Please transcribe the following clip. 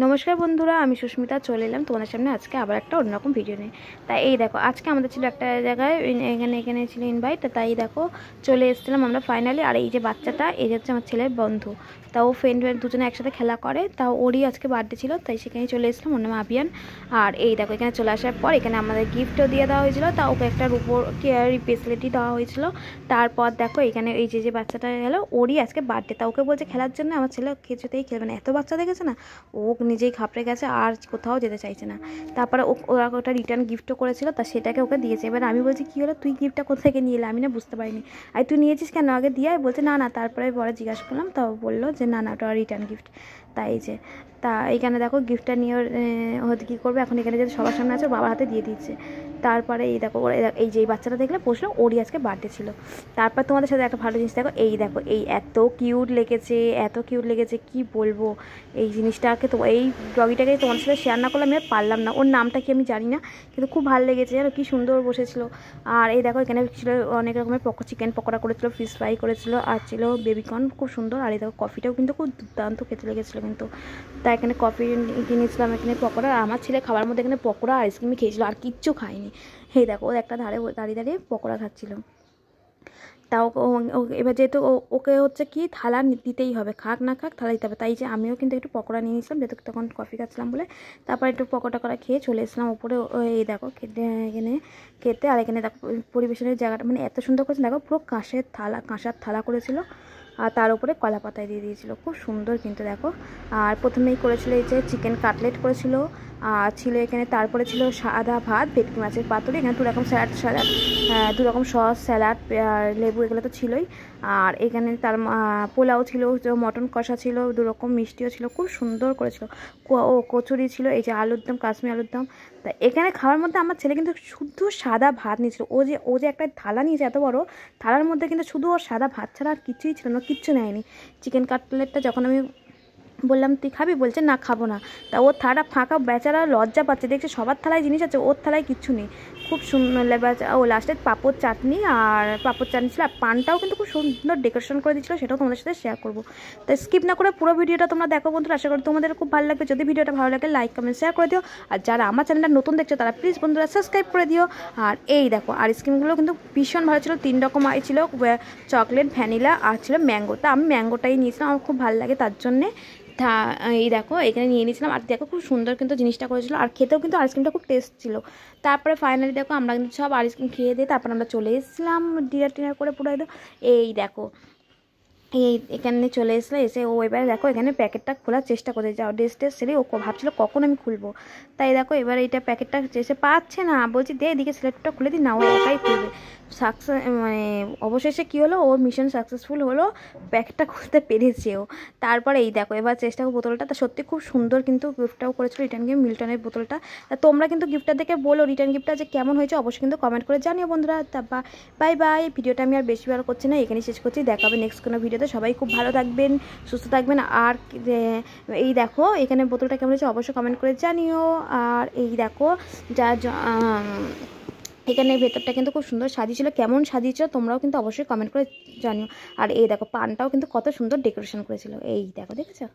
নমস্কার বন্ধুরা, আমি সুস্মিতা চলে এলাম তোমাদের সামনে আজকে আবার একটা অন্যরকম ভিডিও নিয়ে। তাই এই দেখো, আজকে আমাদের ছিল একটা জায়গায়, এখানে ছিল ইনভাইট। তাই দেখো চলে এসেছিলাম আমরা ফাইনালি। আর এই যে বাচ্চাটা, এই হচ্ছে আমার ছেলের বন্ধু। তাও ফ্রেন্ড দুজনে একসাথে খেলা করে, তাও ওরই আজকে বার্থডে ছিল, তাই সেখানে চলে এসেছিলাম। ওর নাম আবিয়ান। আর এই দেখো, এখানে চলে আসার পর এখানে আমাদের গিফটও দিয়ে দেওয়া হয়েছিল, তা ওকে একটা রূপোর কেয়ারি ফেসিলিটি দেওয়া হয়েছিল। তারপর দেখো এখানে এই যে বাচ্চাটা গেলো, ওরই আজকে বার্থডে। তা ওকে বলছে খেলার জন্য, আমার ছেলে কিছুতেই খেলবে না, এত বাচ্চা দেখেছে না, ও নিজেই ঘাবড়ে গেছে, আর কোথাও যেতে চাইছে না। তারপরে ওরা ওটা রিটার্ন গিফটও করেছিল, তা সেটাকে ওকে দিয়েছে। এবার আমি বলছি কী হলো, তুই গিফটটা কোথা থেকে নিয়ে এলে, আমি না বুঝতে পারিনি। আর তুই নিয়েছিস কেন, আগে দিয়ে বলছে না না। তারপরে পরে জিজ্ঞাসা করলাম, তাও বললো যে না না, ওটা রিটার্ন গিফট। তাই যে তা এইখানে দেখো গিফটটা নিয়ে হয়তো কী করবে এখন, এখানে যে সবার সামনে আছে বাবার হাতে দিয়ে দিচ্ছে। তারপরে এই দেখো ওরা, এই যে বাচ্চাটা দেখলে বসলো, ওরই আজকে বার্থডে ছিল। তারপর তোমাদের সাথে একটা ভালো জিনিস দেখো, এই এত কিউট লেগেছে, এত কিউট লেগেছে কি বলবো। এই জিনিসটাকে তো, এই ডগিটাকে তোমাদের সাথে শেয়ার না করলে আমি আর পারলাম না। ওর নামটা কি আমি জানি না, কিন্তু খুব ভালো লেগেছে জানো, কি সুন্দর বসেছিল। আর এই দেখো এখানে ছিল অনেক রকমের চিকেন পকোড়া করেছিল, ফিশ ফ্রাই করেছিল, আর ছিল বেবিকর্ন, খুব সুন্দর। আর এই দেখো কফিটাও কিন্তু খুব দুর্দান্ত খেতে লেগেছিলো কিন্তু। তাই এখানে কফি কিনেছিলাম, এখানে পকোড়া। আর আমার ছেলে খাবার মধ্যে এখানে পকোড়া আর আইসক্রিমই খেয়েছিল, আর কিচ্ছু খায়নি। এই দেখো ও একটা ধারে দাঁড়িয়ে দাঁড়িয়ে পকোড়া খাচ্ছিল। তাও এবার যেহেতু ওকে হচ্ছে কি থালা দিতেই হবে, খাক না খাক থালা দিতে হবে। তাই যে আমিও কিন্তু একটু পকোড়া নিয়ে নিয়েছিলাম, যেহেতু তখন কফি খাচ্ছিলাম বলে। তারপর একটু পকোড়া করা খেয়ে চলে এসলাম ওপরে। এই দেখো এখানে খেতে। আর এখানে দেখো পরিবেশনের জায়গাটা মানে এত সুন্দর করেছে, দেখো পুরো কাঁসার থালা করেছিল, আর তার উপরে কলা পাতায় দিয়ে দিয়েছিল, খুব সুন্দর কিন্তু দেখো। আর প্রথমেই করেছিল এই যে চিকেন কাটলেট করেছিল, আর ছিল এখানে, তারপরে ছিল সাদা ভাত, ভেটকি মাছের পাতুরি, এখানে দুরকম স্যালাড, দুরকম সস, স্যালাড আর লেবু, এগুলো তো ছিলই। আর এখানে তার পোলাও ছিল, মটন কষা ছিল, দুরকম মিষ্টিও ছিল, খুব সুন্দর করেছিল। কচুরি ছিল, এই যে আলুর দম, কাশ্মীর আলুর দম। তা এখানে খাওয়ার মধ্যে আমার ছেলে কিন্তু শুধু সাদা ভাত নিয়েছিল। ও যে একটা থালা নিয়েছে এত বড়, থালার মধ্যে কিন্তু শুধু ওর সাদা ভাত ছাড়া আর কিছুই ছিল না, কিচ্ছু নেয়নি। চিকেন কাটলেটটা যখন আমি বললাম তুই খাবি, বলছে না খাবো না। তা ওর থালা ফাঁকা, বেচারা লজ্জা পাচ্ছে, দেখছে সবার থালায় জিনিস আছে, ওর থালায় কিচ্ছু নেই। খুব সুন্দর ও লাস্টে পাঁপড় চাটনি ছিল, আর পানটাও কিন্তু খুব সুন্দর ডেকোরেশন করে দিচ্ছিলো, সেটাও তোমাদের সাথে শেয়ার করবো। তাই স্কিপ না করে পুরো ভিডিওটা তোমরা দেখো বন্ধুরা, আশা করি তোমাদের খুব ভালো লাগবে। যদি ভিডিওটা ভালো লাগে লাইক কমেন্ট শেয়ার করে দিও, আর যারা আমার চ্যানেলটা নতুন দেখছো তারা প্লিজ বন্ধুরা সাবস্ক্রাইব করে দিও। আর এই দেখো আইসক্রিমগুলো কিন্তু ভীষণ ভালো ছিল, 3 রকম ছিল, চকলেট, ভ্যানিলা আর ছিল ম্যাঙ্গো। তা আমি ম্যাঙ্গোটাই নিয়েছিলাম, আমার খুব ভালো লাগে তার জন্যে। এই দেখো এখানে নিয়ে নিয়েছিলাম। আর দেখো খুব সুন্দর কিন্তু জিনিসটা করেছিল, আর খেতেও কিন্তু আইসক্রিমটা খুব টেস্ট ছিল। তারপরে ফাইনালি দেখো আমরা কিন্তু সব আইসক্রিম খেয়ে দিয়ে তারপর আমরা চলে এসেছিলাম ডিনার করে পুরো একদম। এই দেখো এখানে চলে এসে ও এবারে দেখো এখানে প্যাকেটটা খোলার চেষ্টা করে যাও, ড্রেস সেরে ও ভাবছিল কখন আমি খুলবো। তাই দেখো এবার এইটা প্যাকেটটা চেষে পাচ্ছে না, বলছি দে এদিকে স্লেটটা খুলে দিই, না ও একাই খুলবে। মানে অবশেষে কী হলো, ওর মিশন সাকসেসফুল হলো, প্যাকেটটা খুলতে পেরেছে ও। তারপরে এই দেখো এবার চেষ্টা বোতলটা, তা সত্যি খুব সুন্দর কিন্তু গিফটটাও করেছিল, রিটার্ন গিফট মিল্টনের বোতলটা। তা তোমরা কিন্তু গিফটটা দেখে বলো রিটার্ন গিফটটা যে কেমন হয়েছে, অবশ্যই কিন্তু কমেন্ট করে জানিও বন্ধুরা। তা বাই বাই, ভিডিওটা আমি আর বেশি ভালো করছি না, এখানেই শেষ করছি। দেখা হবে নেক্সট কোনো ভিডিওতে। সবাই খুব ভালো থাকবেন, সুস্থ থাকবেন। আর এই দেখো এখানে বোতলটা কেমন হয়েছে অবশ্যই কমেন্ট করে জানিও। আর এই দেখো এখানে ভেতরটা কিন্তু খুব সুন্দর সাজিয়েছিল, কেমন সাজিয়েছিল তোমরাও কিন্তু অবশ্যই কমেন্ট করে জানিও। আর এই দেখো পানটাও কিন্তু কত সুন্দর ডেকোরেশন করেছিল, এই দেখো দেখেছো।